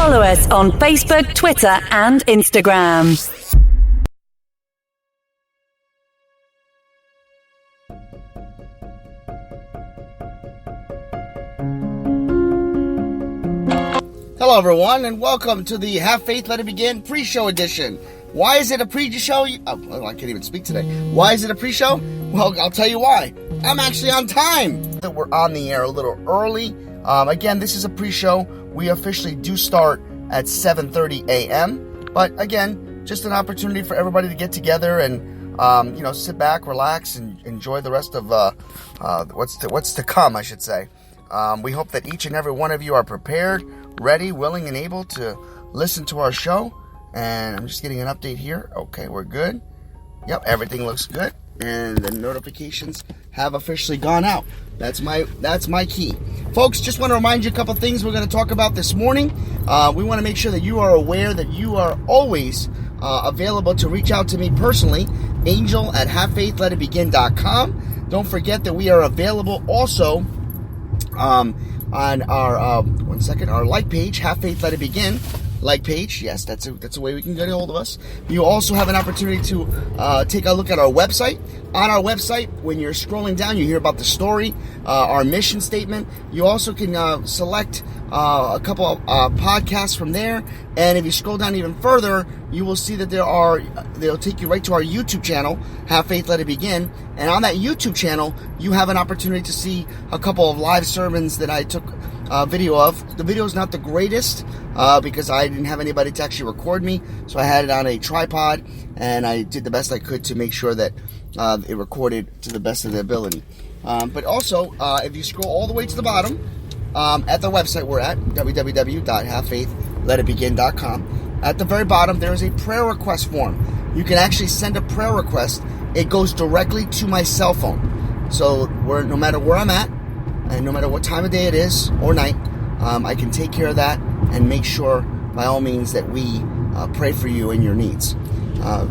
Follow us on Facebook, Twitter, and Instagram. Hello, everyone, and welcome to the Have Faith, Let It Begin pre-show edition. Why is it a pre-show? Oh, I can't even speak today. Why is it a pre-show? Well, I'll tell you why. I'm actually on time. We're on the air a little early. Again, this is a pre-show. We officially do start at 7:30 a.m. But again, just an opportunity for everybody to get together and sit back, relax, and enjoy the rest of what's to come, I should say. We hope that each and every one of you are prepared, ready, willing, and able to listen to our show. And I'm just getting an update here. Okay, we're good. Yep, everything looks good. And the notifications have officially gone out. That's my key. Folks, just want to remind you a couple things we're going to talk about this morning. We want to make sure that you are aware that you are always available to reach out to me personally, angel@havefaithletitbegin.com. Don't forget that we are available also on our our like page, Have Faith Let It Begin like page. Yes, that's a way we can get a hold of us. You also have an opportunity to take a look at our website. On our website, when you're scrolling down, you hear about the story, our mission statement. You also can select a couple of podcasts from there. And if you scroll down even further, you will see that they'll take you right to our YouTube channel, Have Faith Let It Begin. And on that YouTube channel, you have an opportunity to see a couple of live sermons that I took video of. The video is not the greatest because I didn't have anybody to actually record me, so I had it on a tripod, and I did the best I could to make sure that it recorded to the best of the ability. But also, if you scroll all the way to the bottom, at the website we're at, www.havefaithletitbegin.com, at the very bottom there is a prayer request form. You can actually send a prayer request. It goes directly to my cell phone. So no matter where I'm at, and no matter what time of day it is or night, I can take care of that and make sure, by all means, that we pray for you and your needs.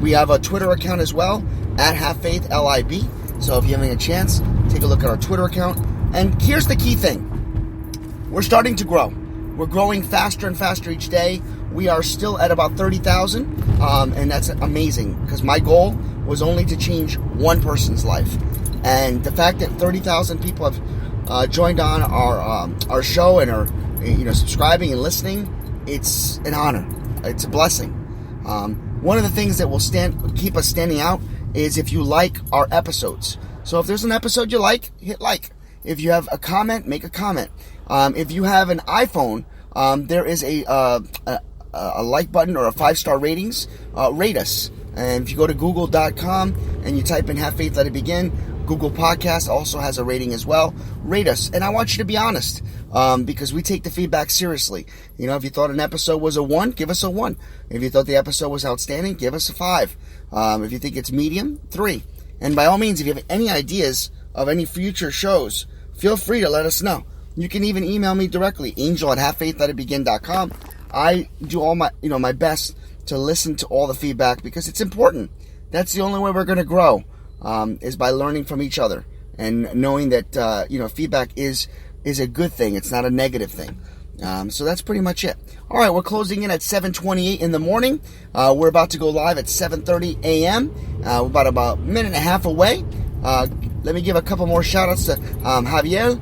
We have a Twitter account as well, at HaveFaithLIB. So if you're having a chance, take a look at our Twitter account. And here's the key thing. We're starting to grow. We're growing faster and faster each day. We are still at about 30,000, and that's amazing, because my goal was only to change one person's life. And the fact that 30,000 people have joined on our show and are subscribing and listening, it's an honor. It's a blessing. One of the things that will keep us standing out is if you like our episodes. So if there's an episode you like, hit like. If you have a comment, make a comment. If you have an iPhone, there is a like button or a 5-star ratings. Rate us. And if you go to google.com and you type in Have Faith Let It Begin, Google Podcast also has a rating as well. Rate us. And I want you to be honest, because we take the feedback seriously. If you thought an episode was a 1, give us a 1. If you thought the episode was outstanding, give us a 5. If you think it's medium, 3. And by all means, if you have any ideas of any future shows, feel free to let us know. You can even email me directly, angel@havefaithletitbegin.com. I do all my best to listen to all the feedback, because it's important. That's the only way we're going to grow, is by learning from each other and knowing that feedback is a good thing. It's not a negative thing. So that's pretty much it. All right, we're closing in at 7:28 in the morning. We're about to go live at 7:30 a.m. We're about a minute and a half away. Let me give a couple more shout-outs to Javier.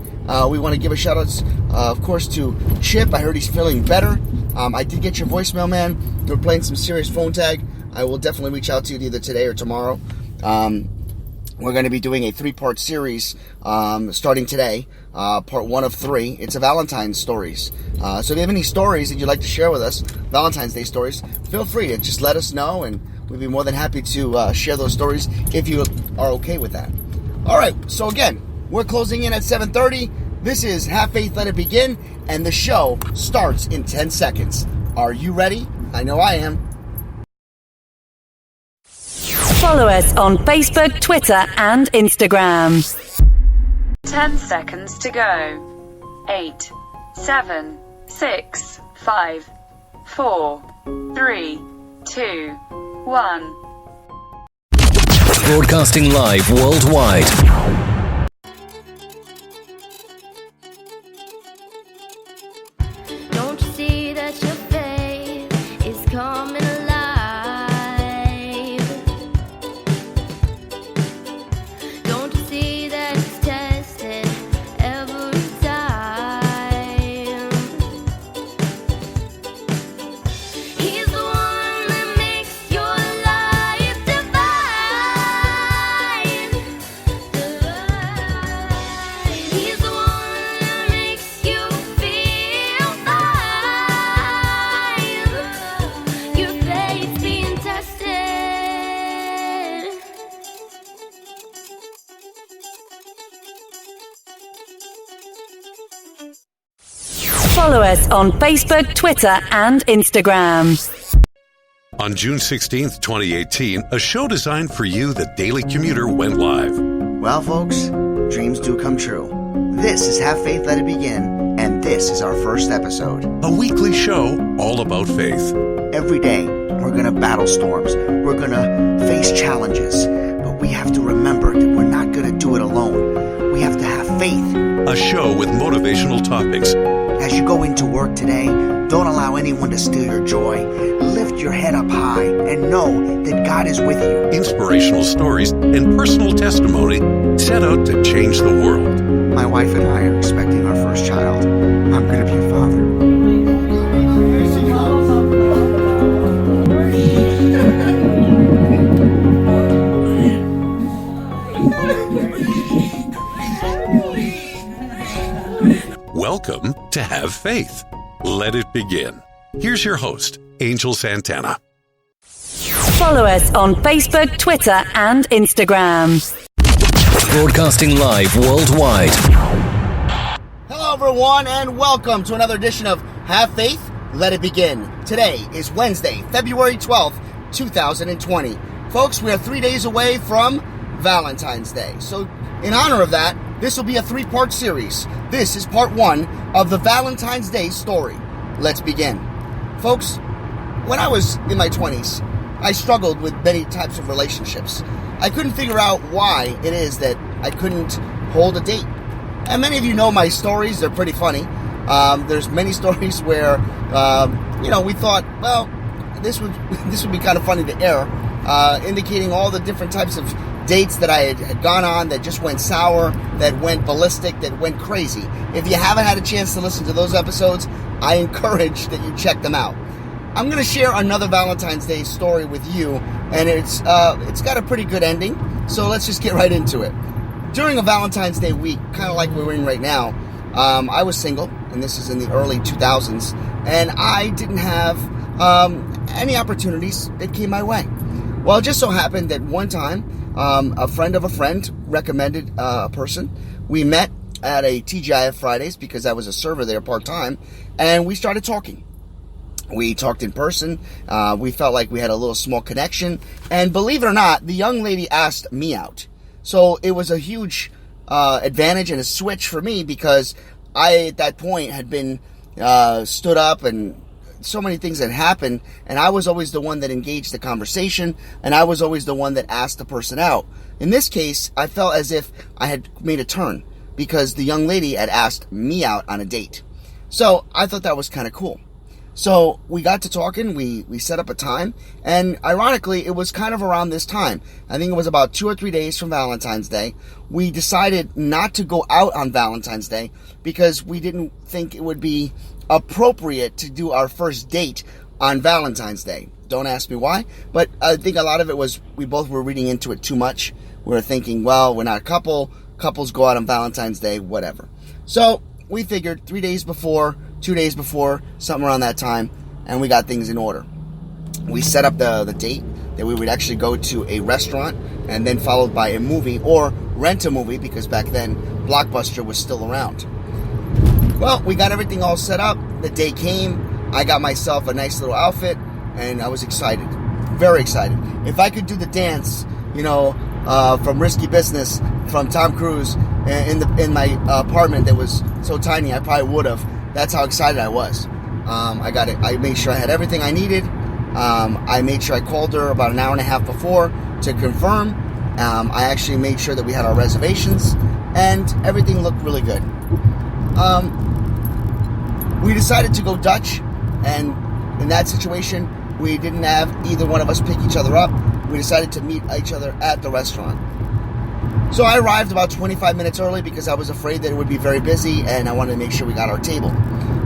We want to give a shout-outs, of course, to Chip. I heard he's feeling better. I did get your voicemail, man. We're playing some serious phone tag. I will definitely reach out to you either today or tomorrow. We're going to be doing a 3-part series starting today, part 1 of 3. It's a Valentine stories. So if you have any stories that you'd like to share with us, Valentine's Day stories, feel free to just let us know, and we'd be more than happy to share those stories if you are okay with that. All right, so again, we're closing in at 7:30. This is Have Faith, Let It Begin, and the show starts in 10 seconds. Are you ready? I know I am. Follow us on Facebook, Twitter, and Instagram. 10 seconds to go. 8, 7, 6, 5, 4, 3, 2, 1. Broadcasting live worldwide. Don't you see that you're Follow us on Facebook, Twitter, and Instagram. On June 16th, 2018, a show designed for you, the Daily Commuter, went live. Well, folks, dreams do come true. This is Have Faith, Let It Begin, and this is our first episode. A weekly show all about faith. Every day, we're going to battle storms. We're going to face challenges. But we have to remember that we're not going to do it alone. We have to have faith. A show with motivational topics. As you go into work today, don't allow anyone to steal your joy. Lift your head up high and know that God is with you. Inspirational stories and personal testimony set out to change the world. My wife and I are expecting our first child. I'm going to be a father. Welcome to Have Faith. Let it begin. Here's your host, Angel Santana. Follow us on Facebook, Twitter, and Instagram. Broadcasting live worldwide. Hello, everyone, and welcome to another edition of Have Faith, Let It Begin. Today is Wednesday, February 12th, 2020. Folks, we are 3 days away from Valentine's Day. So, in honor of that, this will be a three-part series. This is part one of the Valentine's Day story. Let's begin. Folks, when I was in my 20s, I struggled with many types of relationships. I couldn't figure out why it is that I couldn't hold a date. And many of you know my stories. They're pretty funny. There's many stories where, we thought, well, this would be kind of funny to air, indicating all the different types of dates that I had gone on that just went sour, that went ballistic, that went crazy. If you haven't had a chance to listen to those episodes, I encourage that you check them out. I'm going to share another Valentine's Day story with you, and it's got a pretty good ending, so let's just get right into it. During a Valentine's Day week, kind of like we're in right now, I was single, and this is in the early 2000s, and I didn't have any opportunities that came my way. Well, it just so happened that one time, a friend of a friend recommended a person. We met at a TGIF Fridays because I was a server there part-time, and we started talking. We talked in person. We felt like we had a little small connection, and believe it or not, the young lady asked me out. So it was a huge advantage and a switch for me because I, at that point, had been stood up and so many things had happened, and I was always the one that engaged the conversation, and I was always the one that asked the person out. In this case, I felt as if I had made a turn because the young lady had asked me out on a date. So I thought that was kind of cool. So we got to talking, we set up a time, and ironically, it was kind of around this time. I think it was about 2 or 3 days from Valentine's Day. We decided not to go out on Valentine's Day because we didn't think it would be appropriate to do our first date on Valentine's Day. Don't ask me why, but I think a lot of it was we both were reading into it too much. We were thinking, well, we're not a couple. Couples go out on Valentine's Day, whatever. So we figured 3 days before, 2 days before, something around that time, and we got things in order. We set up the date that we would actually go to a restaurant and then followed by a movie or rent a movie because back then Blockbuster was still around. Well, we got everything all set up. The day came. I got myself a nice little outfit, and I was excited. Very excited. If I could do the dance, from Risky Business, from Tom Cruise, in my apartment that was so tiny, I probably would have. That's how excited I was. I got it. I made sure I had everything I needed. I made sure I called her about an hour and a half before to confirm. I actually made sure that we had our reservations, and everything looked really good. We decided to go Dutch, and in that situation, we didn't have either one of us pick each other up. We decided to meet each other at the restaurant. So I arrived about 25 minutes early because I was afraid that it would be very busy, and I wanted to make sure we got our table.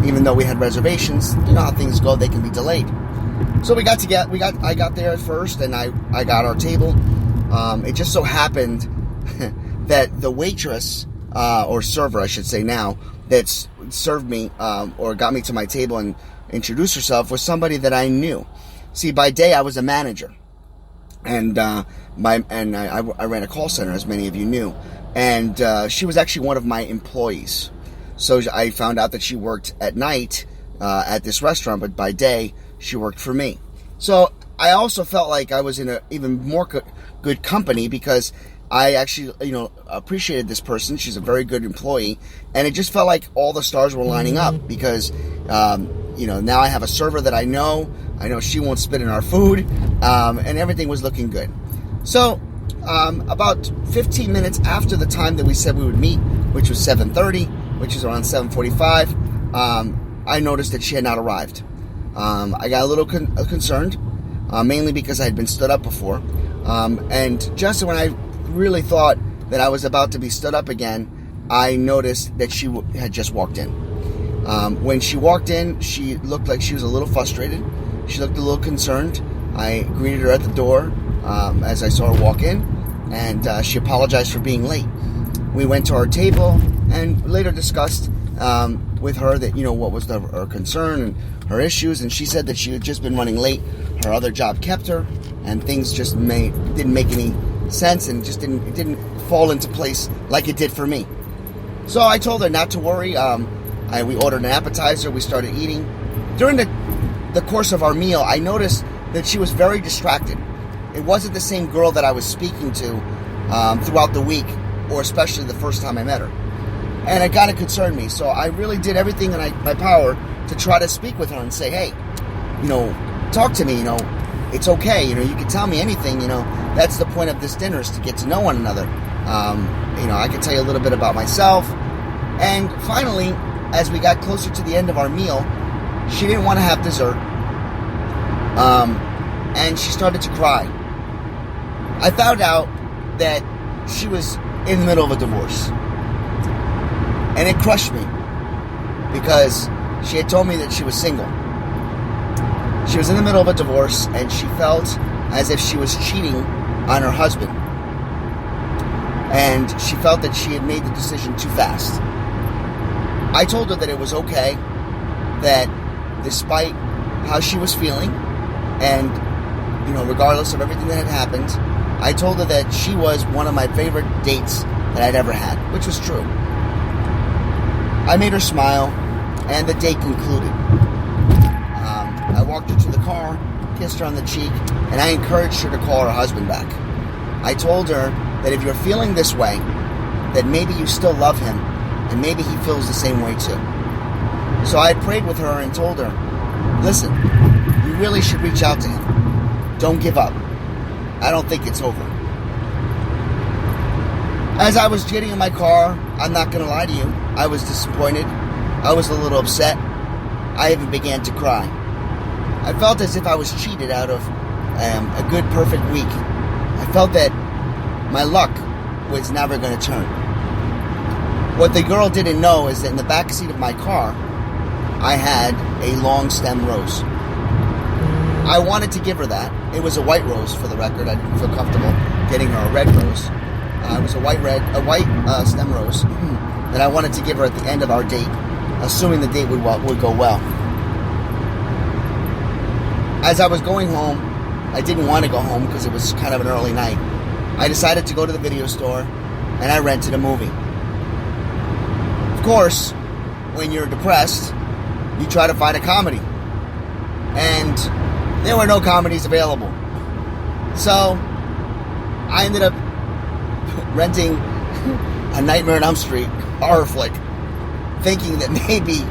Even though we had reservations, you know how things go, they can be delayed. So I got there first, and I got our table. It just so happened that the waitress, or server, I should say now, that served me or got me to my table and introduced herself was somebody that I knew. See, by day I was a manager, and I ran a call center, as many of you knew, and she was actually one of my employees. So I found out that she worked at night at this restaurant, but by day she worked for me. So I also felt like I was in a even more good company, because I actually, appreciated this person. She's a very good employee, and it just felt like all the stars were lining up, because, now I have a server that I know she won't spit in our food, and everything was looking good. So, about 15 minutes after the time that we said we would meet, which was 7:30, which is around 7:45, I noticed that she had not arrived. I got a little concerned, mainly because I had been stood up before, and just when I really thought that I was about to be stood up again, I noticed that she had just walked in. When she walked in, she looked like she was a little frustrated. She looked a little concerned. I greeted her at the door as I saw her walk in, and she apologized for being late. We went to our table and later discussed with her that, what was her concern and her issues, and she said that she had just been running late. Her other job kept her, and things just didn't make any sense, and just didn't fall into place like it did for me. So I told her not to worry. We ordered an appetizer. We started eating. During the course of our meal, I noticed that she was very distracted. It wasn't the same girl that I was speaking to throughout the week, or especially the first time I met her. And it kind of concerned me. So I really did everything in my power to try to speak with her and say, hey, talk to me, it's okay, you can tell me anything, that's the point of this dinner, is to get to know one another. I can tell you a little bit about myself. And finally, as we got closer to the end of our meal, she didn't want to have dessert. And she started to cry. I found out that she was in the middle of a divorce. And it crushed me, because she had told me that she was single. She was in the middle of a divorce, and she felt as if she was cheating on her husband. And she felt that she had made the decision too fast. I told her that it was okay, that despite how she was feeling, and, regardless of everything that had happened, I told her that she was one of my favorite dates that I'd ever had, which was true. I made her smile, and the date concluded. I walked her to the car, kissed her on the cheek, and I encouraged her to call her husband back. I told her that if you're feeling this way, that maybe you still love him, and maybe he feels the same way too. So I prayed with her and told her, listen, you really should reach out to him. Don't give up. I don't think it's over. As I was getting in my car, I'm not going to lie to you, I was disappointed. I was a little upset. I even began to cry. I felt as if I was cheated out of a good, perfect week. I felt that my luck was never going to turn. What the girl didn't know is that in the back seat of my car, I had a long stem rose. I wanted to give her that. It was a white rose, for the record. I didn't feel comfortable getting her a red rose. It was a white stem rose that I wanted to give her at the end of our date, assuming the date would go well. As I was going home, I didn't want to go home because it was kind of an early night. I decided to go to the video store, and I rented a movie. Of course, when you're depressed, you try to find a comedy. And there were no comedies available. So, I ended up renting a Nightmare on Elm Street horror flick, thinking that maybe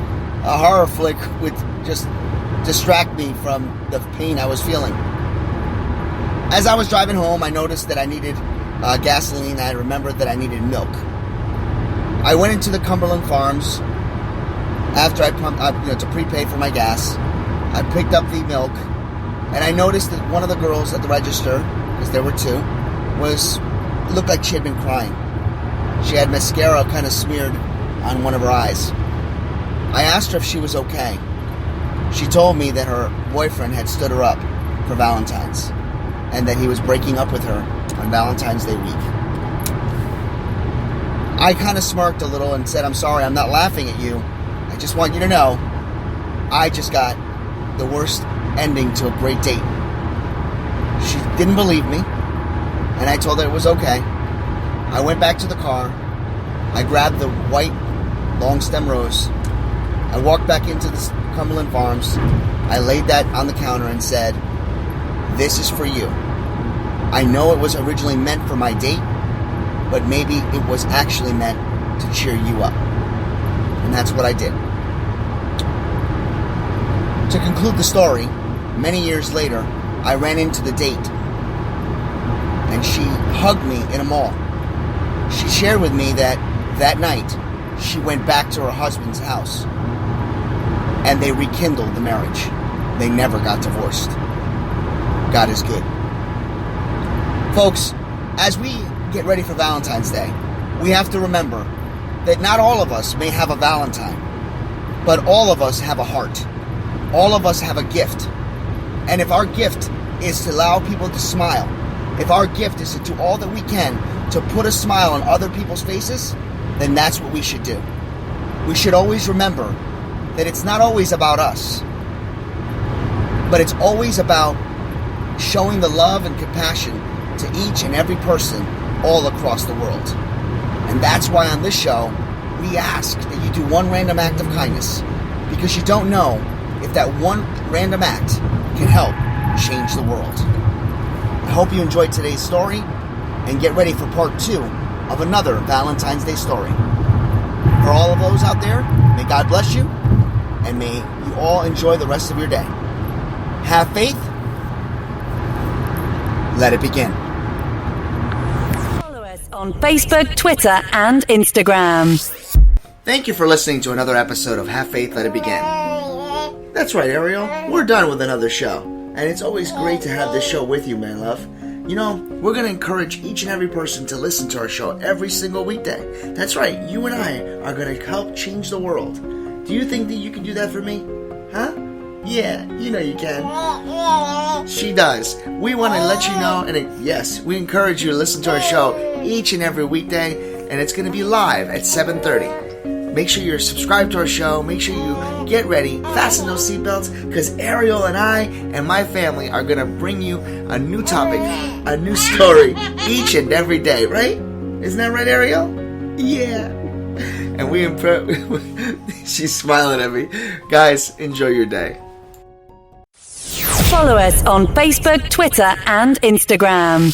a horror flick would just distract me from the pain I was feeling. As I was driving home, I noticed that I needed gasoline. I remembered that I needed milk. I went into the Cumberland Farms after I pumped up, to prepay for my gas. I picked up the milk, and I noticed that one of the girls at the register, because there were two, looked like she had been crying. She had mascara kind of smeared on one of her eyes. I asked her if she was okay. She told me that her boyfriend had stood her up for Valentine's, and that he was breaking up with her on Valentine's Day week. I kind of smirked a little and said, I'm sorry, I'm not laughing at you. I just want you to know, I just got the worst ending to a great date. She didn't believe me, and I told her it was okay. I went back to the car. I grabbed the white long stem rose. I walked back into the Cumberland Farms. I laid that on the counter and said, "This is for you. I know it was originally meant for my date, but maybe it was actually meant to cheer you up." And that's what I did. To conclude the story, many years later, I ran into the date, and she hugged me in a mall. She shared with me that night, she went back to her husband's house, and they rekindled the marriage. They never got divorced. God is good. Folks, as we get ready for Valentine's Day, we have to remember that not all of us may have a Valentine, but all of us have a heart. All of us have a gift. And if our gift is to allow people to smile, if our gift is to do all that we can to put a smile on other people's faces, then that's what we should do. We should always remember that it's not always about us, but it's always about showing the love and compassion to each and every person all across the world. And that's why on this show, we ask that you do one random act of kindness, because you don't know if that one random act can help change the world. I hope you enjoyed today's story, and get ready for part 2 of another Valentine's Day story. For all of those out there, may God bless you, and may you all enjoy the rest of your day. Have faith. Let it begin. Follow us on Facebook, Twitter, and Instagram. Thank you for listening to another episode of Have Faith, Let It Begin. That's right, Ariel. We're done with another show. And it's always great to have this show with you, my love. You know, we're going to encourage each and every person to listen to our show every single weekday. That's right, you and I are going to help change the world. Do you think that you can do that for me? Huh? Yeah, you know you can. She does. We want to let you know, and yes, we encourage you to listen to our show each and every weekday, and it's going to be live at 7:30. Make sure you're subscribed to our show. Make sure you get ready, fasten those seatbelts, because Ariel and I and my family are going to bring you a new topic, a new story each and every day, right? Isn't that right, Ariel? Yeah. And she's smiling at me. Guys, enjoy your day. Follow us on Facebook, Twitter, and Instagram.